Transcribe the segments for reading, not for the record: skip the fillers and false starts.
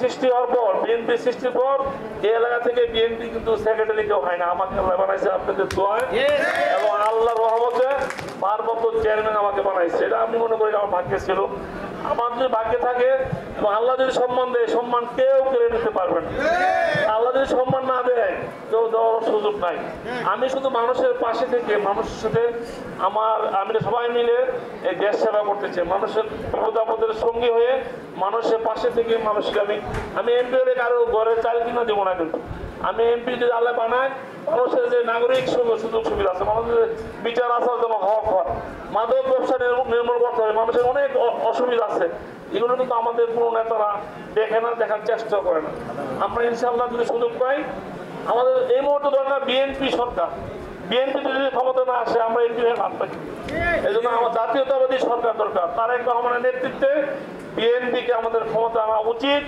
সৃষ্টি হওয়ার পর, বিএনপি সৃষ্টির পর এই এলাকা থেকে বিএনপি কিন্তু সেক্রেটারি কেউ হয় না, আমাকে আল্লাহ বানাইছে আপনাদের দোয়ায় এবং আল্লাহর রহমতে ভারপ্রাপ্ত চেয়ারম্যান আমাকে বানাইছে। এটা আমি মনে করি আমার ভাগ্যে ছিল। আমার যদি ভাগ্যে থাকে এবং আল্লাহ যদি সম্মান দেয়, সম্মান কেউ কেড়ে নিতে পারবে না। আল্লাহ যদি সম্মান না দেয় কেউ দেওয়ার সুযোগ নাই। আমি শুধু মানুষের পাশে থেকে মানুষের সাথে আমি সবাই মিলে এই দেশ সেবা করতে চাই, মানুষের বিপদ আপদের সঙ্গী হয়ে মানুষের পাশে থেকে মানুষকে আমি এমপি হলে কারো ঘরে চাল কিনা দেবো না, কিন্তু আমি এমপি যদি আল্লাহ বানায় মানুষের যে নাগরিক সুযোগ সুবিধা আছে, মানুষের বিচার আসার জন্য হক হয়, মাদক ব্যবসা নির্মূল করতে হবে, মানুষের অনেক অসুবিধা আছে, এগুলো কিন্তু আমাদের কোনো নেতারা দেখে না, দেখার চেষ্টা করে না। আমরা ইনশাআল্লাহ যদি সুযোগ পাই, আমাদের এই মুহূর্তে দরকার বিএনপি সরকার। বিএনপি যদি ক্ষমতা না আসে আমরা এমপি হয়ে লাভ পাই। এই জন্য আমার জাতীয়তাবাদী সরকার দরকার, তারেক রহমানের নেতৃত্বে বিএনপিকে আমাদের ক্ষমতা আনা উচিত।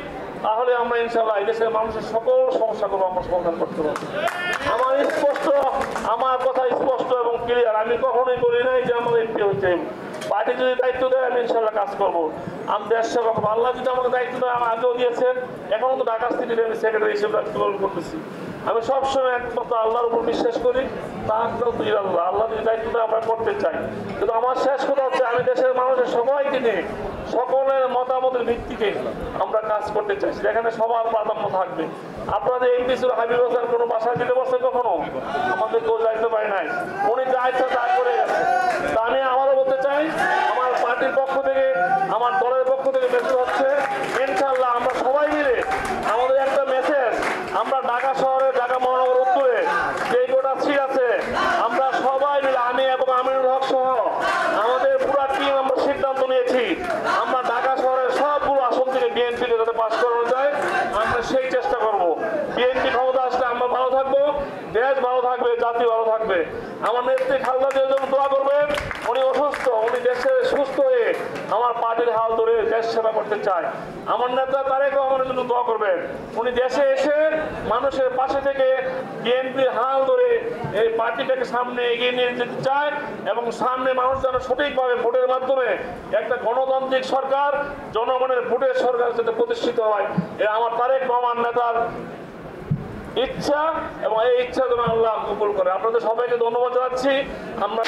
তাহলে আমরা ইনশাআল্লাহ এই দেশের মানুষের সকল সমস্যাগুলো আমরা সমাধান করতে পারবো। আমার কথা স্পষ্ট এবং ক্লিয়ার। আমি কখনোই বলি নাই যে আমার এমপি হচ্ছে, পার্টি যদি দায়িত্ব দেয় আমি ইনশাআল্লাহ কাজ করবো। আমি দেশ সেবা করবো। আল্লাহ যদি আমাকে দায়িত্ব দেয়, আমার আগেও দিয়েছেন, এখনো তো ঢাকা সিটিতে আমি সেক্রেটারি হিসেবে দায়িত্ব পালন করতেছি। আমি সবসময় একমাত্র আল্লাহর উপর বিশ্বাস করি, আল্লাহ যদি দায়িত্ব দেয় আমরা করতে চাই। কিন্তু আমার শেষ কথা হচ্ছে, আমি দেশের মানুষের সবাইকে নিয়ে সকলের মতামতের ভিত্তিতে আমরা কাজ করতে চাই, যেখানে সবার প্রাধান্য থাকবে। আপনাদের এমপি ছিল হাবিব হাসান, কোনো বাসায় দিতে বসে কখনো আমাদের কেউ যাইতে পারে নাই, উনি যা ইচ্ছা তা করে গেছে। তা আমি আমারও বলতে চাই, আমার পার্টির পক্ষ থেকে, আমার দলের পক্ষ থেকে মেসেজ হচ্ছে, ইনশাআল্লাহ আমরা সবাই মিলে আমাদের একটা মেসেজ, আমরা ঢাকা শহরে, ঢাকা মহানগর উত্তরে যে গোটা সিট আছে, আমরা সবাই মিলে, আমি এবং আমিনুল হক সহ আমাদের পুরো টিম আমরা সিদ্ধান্ত নিয়েছি, আমরা ঢাকা শহরের সবগুলো আসন থেকে বিএনপিকে যাতে পাস করানো যায় আমরা সেই চেষ্টা করব। বিএনপি ক্ষমতা আসলে আমরা ভালো থাকবো, দেশ ভালো থাকবে, জাতি ভালো থাকবে। আমার নেত্রী খালেদা জিয়ার জন্য দোয়া করবেন, উনি অসুস্থ, উনি দেশে সুস্থ হয়ে আমার পার্টির হাল ধরে দেশ সেবা করতে চায়। আমার নেতা তারেক রহমানের জন্য দোয়া করবেন, উনি দেশে এসে মানুষের পাশে থেকে বিএনপির হাল ধরে এই পার্টিটাকে সামনে এগিয়ে নিয়ে যেতে চায় এবং সামনে মানুষ যেন সঠিকভাবে ভোটের মাধ্যমে একটা গণতান্ত্রিক সরকার, জনগণের ভোটের সরকার যাতে প্রতিষ্ঠিত হয়, এ আমার তারেক রহমান নেতার ইচ্ছা এবং এই ইচ্ছা যেন আল্লাহ কবুল করে। আপনাদের সবাইকে ধন্যবাদ জানাচ্ছি। আমরা